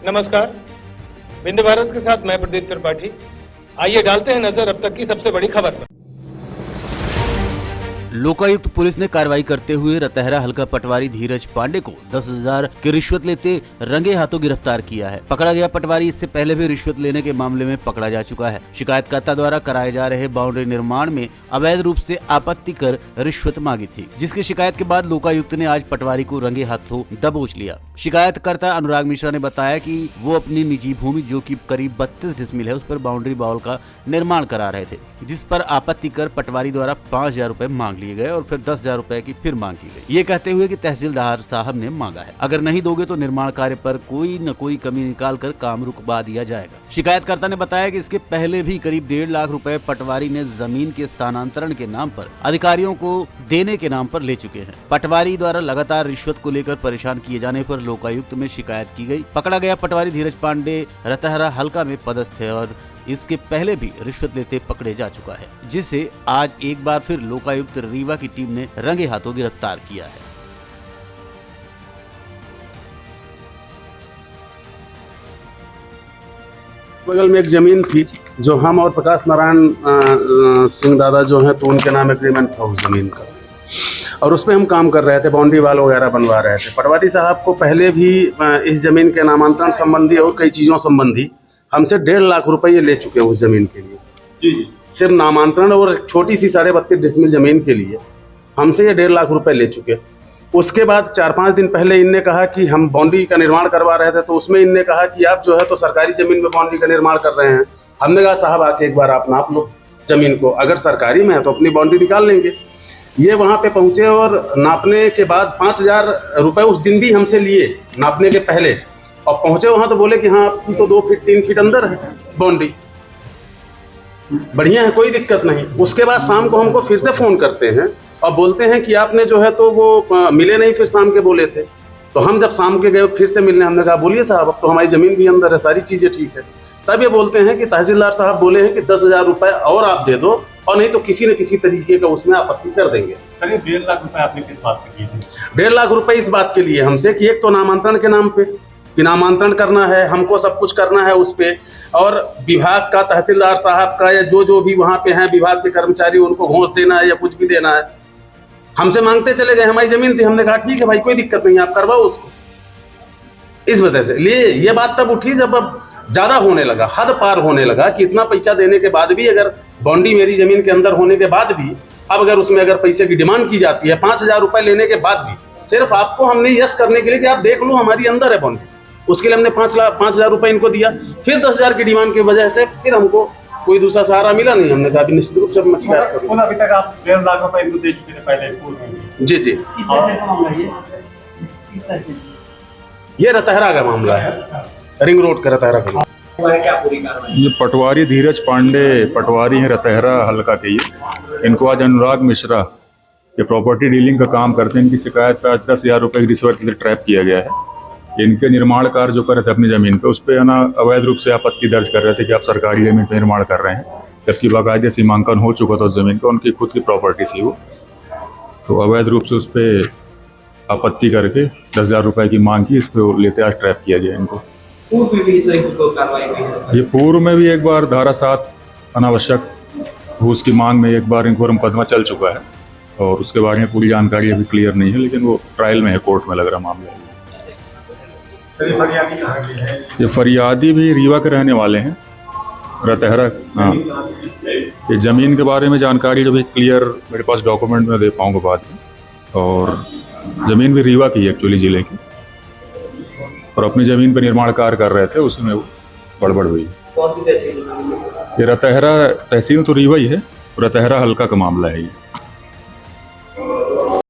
नमस्कार, विंध्य भारत के साथ मैं प्रदीप त्रिपाठी। आइए डालते हैं नजर अब तक की सबसे बड़ी खबर पर। लोकायुक्त पुलिस ने कार्रवाई करते हुए रतहरा हल्का पटवारी धीरज पांडे को 10,000 की रिश्वत लेते रंगे हाथों गिरफ्तार किया है। पकड़ा गया पटवारी इससे पहले भी रिश्वत लेने के मामले में पकड़ा जा चुका है। शिकायतकर्ता द्वारा कराए जा रहे बाउंड्री निर्माण में अवैध रूप से आपत्ति कर रिश्वत मांगी थी, जिसकी शिकायत के बाद लोकायुक्त ने आज पटवारी को रंगे हाथों दबोच लिया। शिकायतकर्ता अनुराग मिश्रा ने बताया कि वो अपनी निजी भूमि जो कि करीब 32 डिसमिल है उस पर बाउंड्री वॉल का निर्माण करा रहे थे, जिस पर आपत्ति कर पटवारी द्वारा 5,000 रुपए मांग लिए गए और फिर 10,000 रुपए की फिर मांग की गई। ये कहते हुए कि तहसीलदार साहब ने मांगा है, अगर नहीं दोगे तो निर्माण कार्य पर कोई न कोई कमी निकाल कर काम रुकवा दिया जाएगा। शिकायतकर्ता ने बताया कि इसके पहले भी करीब 1.5 लाख रुपए पटवारी ने जमीन के स्थानांतरण के नाम पर अधिकारियों को देने के नाम पर ले चुके हैं। पटवारी द्वारा लगातार रिश्वत को लेकर परेशान किए जाने पर लोकायुक्त में शिकायत की गई। पकड़ा गया पटवारी धीरज पांडे रतहरा हल्का में पदस्थ है और इसके पहले भी रिश्वत लेते पकड़े जा चुका है, जिसे आज एक बार फिर लोकायुक्त रीवा की टीम ने रंगे हाथों गिरफ्तार किया है। बगल में एक जमीन थी जो हम और प्रकाश नारायण सिंह दादा जो हैं तो उनके नाम एग्रीमेंट था उस जमीन का, और उस पर हम काम कर रहे थे, बाउंड्री वाल वगैरह बनवा रहे थे। पटवारी साहब को पहले भी इस जमीन के नामांतरण संबंधी और कई चीज़ों संबंधी हमसे 1.5 लाख रुपये ले चुके हैं उस जमीन के लिए। जी, सिर्फ नामांतरण और छोटी सी 32.5 डिसमिल जमीन के लिए हमसे ये 1.5 लाख रुपए ले चुके। उसके बाद 4-5 दिन पहले इनने कहा कि हम बाउंड्री का निर्माण करवा रहे थे, तो उसमें इनने कहा कि आप जो है तो सरकारी जमीन में बाउंड्री का निर्माण कर रहे हैं। हमने कहा साहब आके एक बार आप नाप लो जमीन को, अगर सरकारी में है तो अपनी बाउंड्री निकाल लेंगे। ये वहाँ पे पहुँचे और नापने के बाद 5,000 रुपये उस दिन भी हमसे लिए नापने के पहले, और पहुँचे वहाँ तो बोले कि हाँ आपकी तो 2 फीट 3 फीट अंदर है बाउंड्री, बढ़िया है, कोई दिक्कत नहीं। उसके बाद शाम को हमको फिर से फ़ोन करते हैं और बोलते हैं कि आपने जो है तो वो मिले नहीं, फिर शाम के बोले थे। तो हम जब शाम के गए फिर से मिलने, हमने कहा बोलिए साहब अब तो हमारी ज़मीन भी अंदर है, सारी चीज़ें ठीक है। तब ये बोलते हैं कि तहसीलदार साहब बोले हैं कि 10,000 रुपये और आप दे दो, और नहीं तो किसी न किसी तरीके का उसमें आपत्ति कर देंगे। सर ये 1.5 लाख रुपए आपने किस बात के लिए? 1.5 लाख रुपए इस बात के लिए हमसे कि एक तो नामांतरण के नाम पे कि नामांतरण करना है, हमको सब कुछ करना है उस पे, और विभाग का तहसीलदार साहब का या जो भी वहाँ पे हैं विभाग के कर्मचारी उनको घूस देना है या कुछ भी देना है, हमसे मांगते चले गए। हमारी जमीन थी, हमने कहा ठीक है भाई कोई दिक्कत नहीं, आप करवाओ उसको। इस वजह से लिए ये बात तब उठी जब अब ज़्यादा होने लगा, हद पार होने लगा कि इतना पैसा देने के बाद भी, अगर बाउंड्री मेरी जमीन के अंदर होने के बाद भी, अब अगर उसमें अगर पैसे की डिमांड की जाती है 5,000 रुपये लेने के बाद भी, सिर्फ आपको हमने यस करने के लिए कि आप देख लो हमारी अंदर है बाउंड्री, उसके लिए हमने 5,000 रुपये इनको दिया। फिर 10,000 की डिमांड की वजह से फिर हमको कोई दूसरा सहारा मिला नहीं। हमने कहा निश्चित रूप से मैं शिकायत करूंगा। अभी तक आप 1.5 लाख रुपए इनको दे चुके थे पहले पूर्व में? जी जी, ये रतहरा का मामला है, रिंग रोड का रतहरा का मामला। ये पटवारी धीरज पांडे पटवारी हैं रतहरा हल्का के। ये इनको आज अनुराग मिश्रा ये प्रॉपर्टी डीलिंग का काम करते हैं, इनकी शिकायत पर आज 10,000 रुपये की रिश्वत से ट्रैप किया गया है। इनके निर्माण कार्य जो कर रहे थे अपनी ज़मीन पे, उस पर ना अवैध रूप से आपत्ति दर्ज कर रहे थे कि आप सरकारी ज़मीन पर निर्माण कर रहे हैं, जबकि बाकायदे सीमांकन हो चुका था उस ज़मीन का, उनकी खुद की प्रॉपर्टी थी वो। तो अवैध रूप से उस पर आपत्ति करके 10,000 रुपये की मांग की, इस पर लेते आज ट्रैप किया गया इनको। पूर्व में भी कार्रवाई हुई है? ये पूर्व में भी एक बार धारा 7 अनावश्यक घूस की मांग में एक बार इनको मुकदमा चल चुका है, और उसके बारे में पूरी जानकारी अभी क्लियर नहीं है, लेकिन वो ट्रायल में है, कोर्ट में लग रहा मामला। ये फरियादी भी रीवा के रहने वाले हैं, रतहरा। हाँ, ये ज़मीन के बारे में जानकारी जब क्लियर मेरे पास डॉक्यूमेंट में दे पाऊँगा बाद में। और ज़मीन भी रीवा की है एक्चुअली, ज़िले की, और अपनी ज़मीन पर निर्माण कार्य कर रहे थे, उसमें गड़बड़ हुई। ये रतहरा तहसील तो रीवा ही है, रतहरा हल्का का मामला है ये।